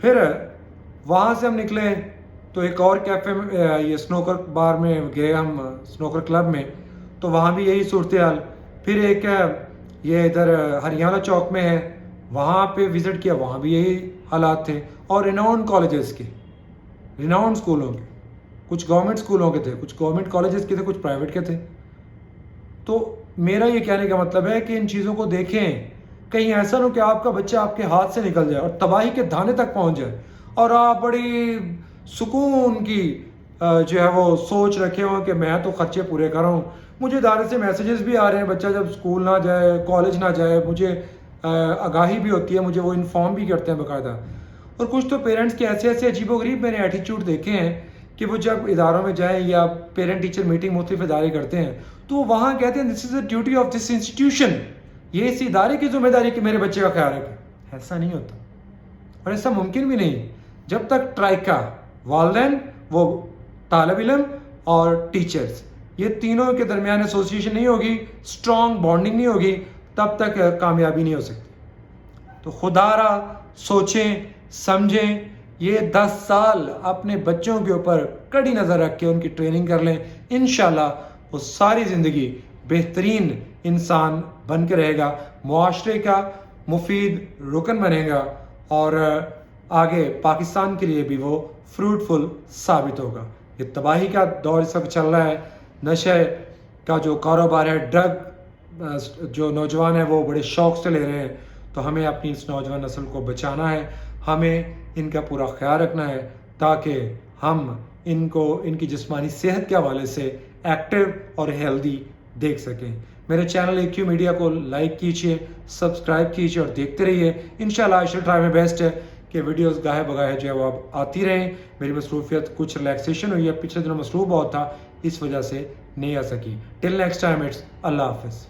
پھر وہاں سے ہم نکلے تو ایک اور کیفے میں یہ سنوکر بار میں گئے ہم، سنوکر کلب میں، تو وہاں بھی یہی صورتحال. پھر ایک یہ ادھر ہریانہ چوک میں ہے، وہاں پہ وزٹ کیا، وہاں بھی یہی حالات تھے. اور ریناؤنڈ کالجز کے، ریناؤنڈ اسکولوں کے، کچھ گورنمنٹ اسکولوں کے تھے، کچھ گورنمنٹ کالجز کے تھے، کچھ پرائیویٹ کے تھے. تو میرا یہ کہنے کا مطلب ہے کہ ان چیزوں کو دیکھیں، کہیں ایسا نہ ہو کہ آپ کا بچہ آپ کے ہاتھ سے نکل جائے اور تباہی کے دھانے تک پہنچ جائے، اور آپ بڑی سکون کی جو ہے وہ سوچ رکھے ہوں کہ میں تو خرچے پورے کر رہا ہوں. مجھے ادارے سے میسیجز بھی آ رہے ہیں، بچہ جب اسکول نہ جائے، کالج نہ جائے، مجھے آگاہی بھی ہوتی ہے، مجھے وہ انفارم بھی کرتے ہیں باقاعدہ. اور کچھ تو پیرنٹس کے ایسے ایسے عجیب و غریب میں نے ایٹیچیوڈ دیکھے ہیں کہ وہ جب اداروں میں جائیں یا پیرنٹ ٹیچر میٹنگ مختلف ادارے کرتے ہیں تو وہ وہاں کہتے ہیں this is a duty of this institution, یہ اس ادارے کی ذمہ داری کہ میرے بچے کا خیال رکھیں. ایسا نہیں ہوتا، اور ایسا ممکن بھی نہیں جب تک ٹرائکا، والدین، وہ طالب علم اور ٹیچرز، یہ تینوں کے درمیان ایسوسیشن نہیں ہوگی، اسٹرانگ بانڈنگ نہیں ہوگی، تب تک کامیابی نہیں ہو سکتی. تو خدا را سوچیں سمجھیں، یہ 10 سال اپنے بچوں کے اوپر کڑی نظر رکھ کے ان کی ٹریننگ کر لیں، انشاءاللہ وہ ساری زندگی بہترین انسان بن کے رہے گا، معاشرے کا مفید رکن بنے گا، اور آگے پاکستان کے لیے بھی وہ فروٹفل ثابت ہوگا. یہ تباہی کا دور اس وقت چل رہا ہے، نشے کا جو کاروبار ہے، ڈرگ جو نوجوان ہیں وہ بڑے شوق سے لے رہے ہیں، تو ہمیں اپنی اس نوجوان نسل کو بچانا ہے، ہمیں ان کا پورا خیال رکھنا ہے تاکہ ہم ان کو ان کی جسمانی صحت کے حوالے سے ایکٹیو اور ہیلدی دیکھ سکیں. میرے چینل AQ میڈیا کو لائک کیجئے، سبسکرائب کیجئے اور دیکھتے رہیے. انشاءاللہ آئی شل ٹرائی مائی بیسٹ کہ ویڈیوز گاہے بگاہے جو ہے وہ اب آتی رہیں. میری مصروفیت کچھ ریلیکسیشن ہوئی ہے، پچھلے دنوں مصروف بہت تھا، اس وجہ سے نہیں آ سکی. ٹل نیکسٹ ٹائم، اٹس اللہ حافظ.